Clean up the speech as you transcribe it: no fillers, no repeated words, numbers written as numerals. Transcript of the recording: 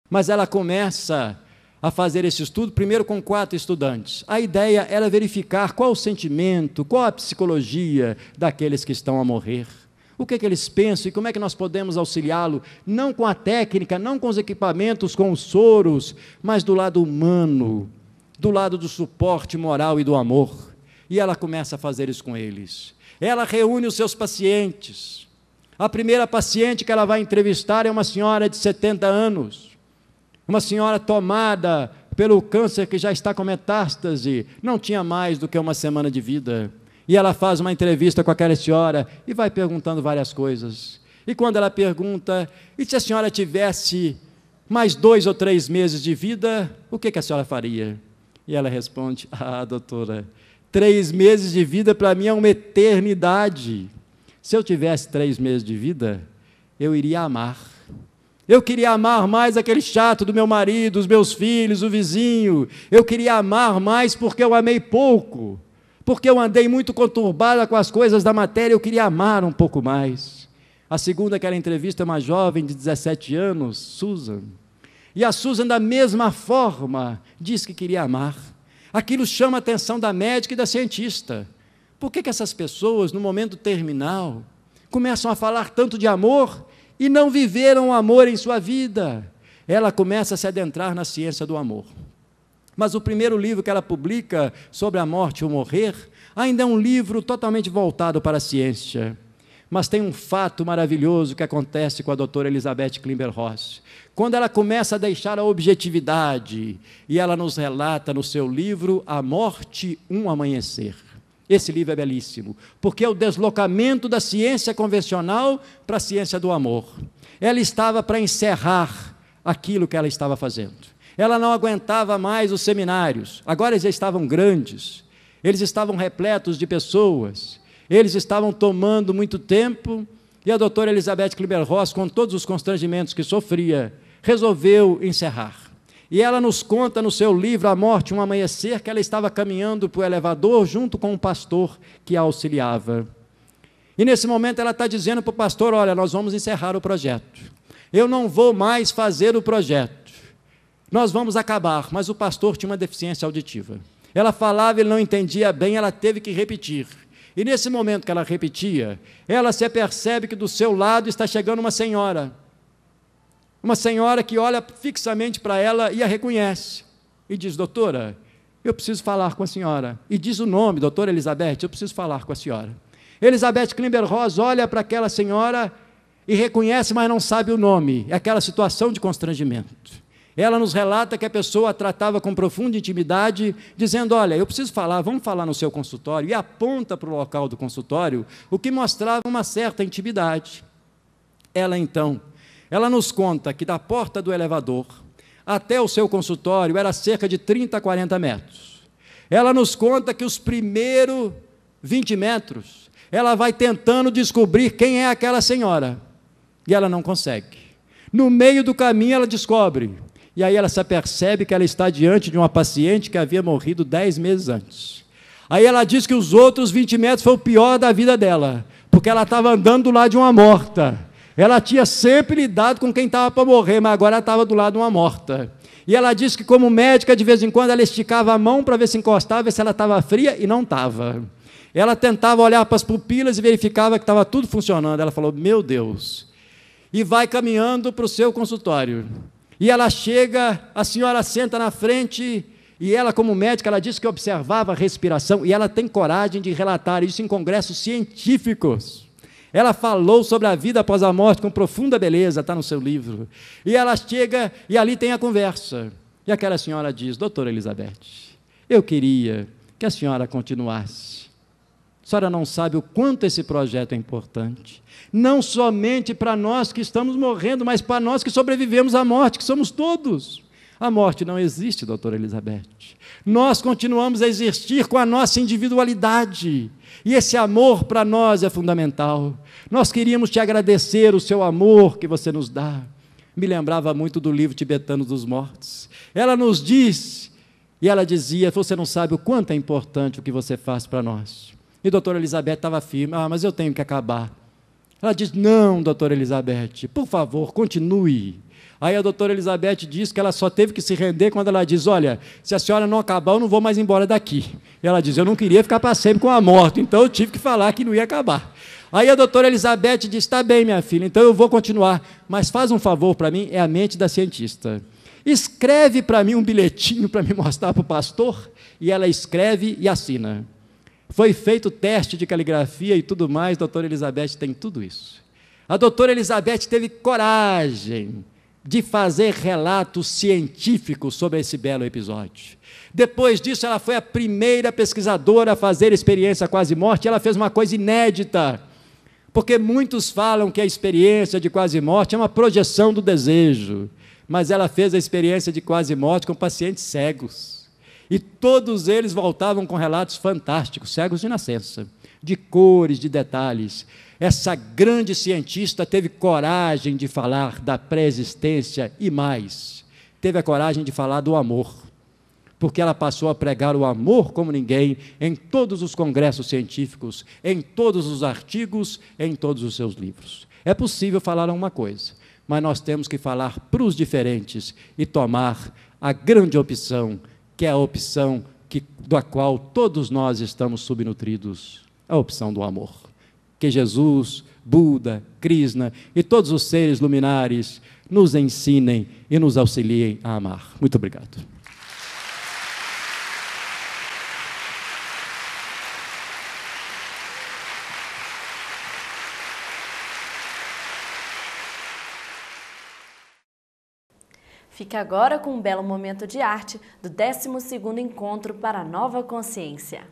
Mas ela começa a fazer esse estudo, primeiro com 4 estudantes. A ideia era verificar qual o sentimento, qual a psicologia daqueles que estão a morrer. O que eles pensam e como é que nós podemos auxiliá-lo, não com a técnica, não com os equipamentos, com os soros, mas do lado humano, do lado do suporte moral e do amor. E ela começa a fazer isso com eles. Ela reúne os seus pacientes. A primeira paciente que ela vai entrevistar é uma senhora de 70 anos, uma senhora tomada pelo câncer que já está com metástase, não tinha mais do que uma semana de vida. E ela faz uma entrevista com aquela senhora e vai perguntando várias coisas. E quando ela pergunta, e se a senhora tivesse mais 2 ou 3 meses de vida, o que a senhora faria? E ela responde, doutora, 3 meses de vida para mim é uma eternidade. Se eu tivesse 3 meses de vida, eu iria amar. Eu queria amar mais aquele chato do meu marido, os meus filhos, o vizinho. Eu queria amar mais porque eu amei pouco. Porque eu andei muito conturbada com as coisas da matéria, eu queria amar um pouco mais. A segunda que ela entrevista é uma jovem de 17 anos, Susan. E a Susan, da mesma forma, diz que queria amar. Aquilo chama a atenção da médica e da cientista. Por que essas pessoas, no momento terminal, começam a falar tanto de amor e não viveram o amor em sua vida? Ela começa a se adentrar na ciência do amor. Mas o primeiro livro que ela publica sobre a morte ou morrer, ainda é um livro totalmente voltado para a ciência. Mas tem um fato maravilhoso que acontece com a doutora Elizabeth Klimber-Ross. Quando ela começa a deixar a objetividade, e ela nos relata no seu livro, A Morte, um Amanhecer. Esse livro é belíssimo, porque é o deslocamento da ciência convencional para a ciência do amor. Ela estava para encerrar aquilo que ela estava fazendo. Ela não aguentava mais os seminários, agora eles já estavam grandes, eles estavam repletos de pessoas, eles estavam tomando muito tempo, e a doutora Elizabeth Klimber-Ross, com todos os constrangimentos que sofria, resolveu encerrar. E ela nos conta no seu livro, A Morte, um Amanhecer, que ela estava caminhando para o elevador junto com um pastor que a auxiliava. E nesse momento ela está dizendo para o pastor, olha, nós vamos encerrar o projeto. Eu não vou mais fazer o projeto. Nós vamos acabar, mas o pastor tinha uma deficiência auditiva. Ela falava, ele não entendia bem, ela teve que repetir. E nesse momento que ela repetia, ela se apercebe que do seu lado está chegando uma senhora que olha fixamente para ela e a reconhece. E diz, doutora, eu preciso falar com a senhora. E diz o nome, doutora Elizabeth, eu preciso falar com a senhora. Elizabeth Klimber-Ross olha para aquela senhora e reconhece, mas não sabe o nome. É aquela situação de constrangimento. Ela nos relata que a pessoa a tratava com profunda intimidade, dizendo, olha, eu preciso falar, vamos falar no seu consultório, e aponta para o local do consultório, o que mostrava uma certa intimidade. Ela nos conta que da porta do elevador até o seu consultório era cerca de 30 a 40 metros. Ela nos conta que os primeiros 20 metros, ela vai tentando descobrir quem é aquela senhora, e ela não consegue. No meio do caminho ela descobre, e aí ela se apercebe que ela está diante de uma paciente que havia morrido 10 meses antes. Aí ela diz que os outros 20 metros foi o pior da vida dela, porque ela estava andando do lado de uma morta. Ela tinha sempre lidado com quem estava para morrer, mas agora ela estava do lado de uma morta. E ela diz que, como médica, de vez em quando ela esticava a mão para ver se encostava, ver se ela estava fria, e não estava. Ela tentava olhar para as pupilas e verificava que estava tudo funcionando. Ela falou, meu Deus. E vai caminhando para o seu consultório. E ela chega, a senhora senta na frente, e ela, como médica, ela disse que observava a respiração, e ela tem coragem de relatar isso em congressos científicos. Ela falou sobre a vida após a morte com profunda beleza, está no seu livro. E ela chega, e ali tem a conversa. E aquela senhora diz, doutora Elizabeth, eu queria que a senhora continuasse. A senhora não sabe o quanto esse projeto é importante. Não somente para nós que estamos morrendo, mas para nós que sobrevivemos à morte, que somos todos. A morte não existe, doutora Elizabeth. Nós continuamos a existir com a nossa individualidade. E esse amor para nós é fundamental. Nós queríamos te agradecer o seu amor que você nos dá. Me lembrava muito do livro tibetano dos mortos. Ela nos diz, e ela dizia, você não sabe o quanto é importante o que você faz para nós. E a doutora Elizabeth estava firme, mas eu tenho que acabar. Ela diz, não, doutora Elizabeth, por favor, continue. Aí a doutora Elizabeth diz que ela só teve que se render quando ela diz, olha, se a senhora não acabar, eu não vou mais embora daqui. E ela diz, eu não queria ficar para sempre com a morte, então eu tive que falar que não ia acabar. Aí a doutora Elizabeth diz, está bem, minha filha, então eu vou continuar, mas faz um favor para mim, é a mente da cientista. Escreve para mim um bilhetinho para me mostrar para o pastor, e ela escreve e assina. Foi feito teste de caligrafia e tudo mais, a doutora Elizabeth tem tudo isso. A doutora Elizabeth teve coragem de fazer relatos científicos sobre esse belo episódio. Depois disso, ela foi a primeira pesquisadora a fazer experiência quase morte, ela fez uma coisa inédita, porque muitos falam que a experiência de quase morte é uma projeção do desejo, mas ela fez a experiência de quase morte com pacientes cegos, e todos eles voltavam com relatos fantásticos, cegos de nascença, de cores, de detalhes. Essa grande cientista teve coragem de falar da pré-existência e mais, teve a coragem de falar do amor, porque ela passou a pregar o amor como ninguém em todos os congressos científicos, em todos os artigos, em todos os seus livros. É possível falar uma coisa, mas nós temos que falar para os diferentes e tomar a grande opção, que é a opção da qual todos nós estamos subnutridos, a opção do amor. Que Jesus, Buda, Krishna e todos os seres luminares nos ensinem e nos auxiliem a amar. Muito obrigado. Fica agora com um belo momento de arte do 12º Encontro para a Nova Consciência.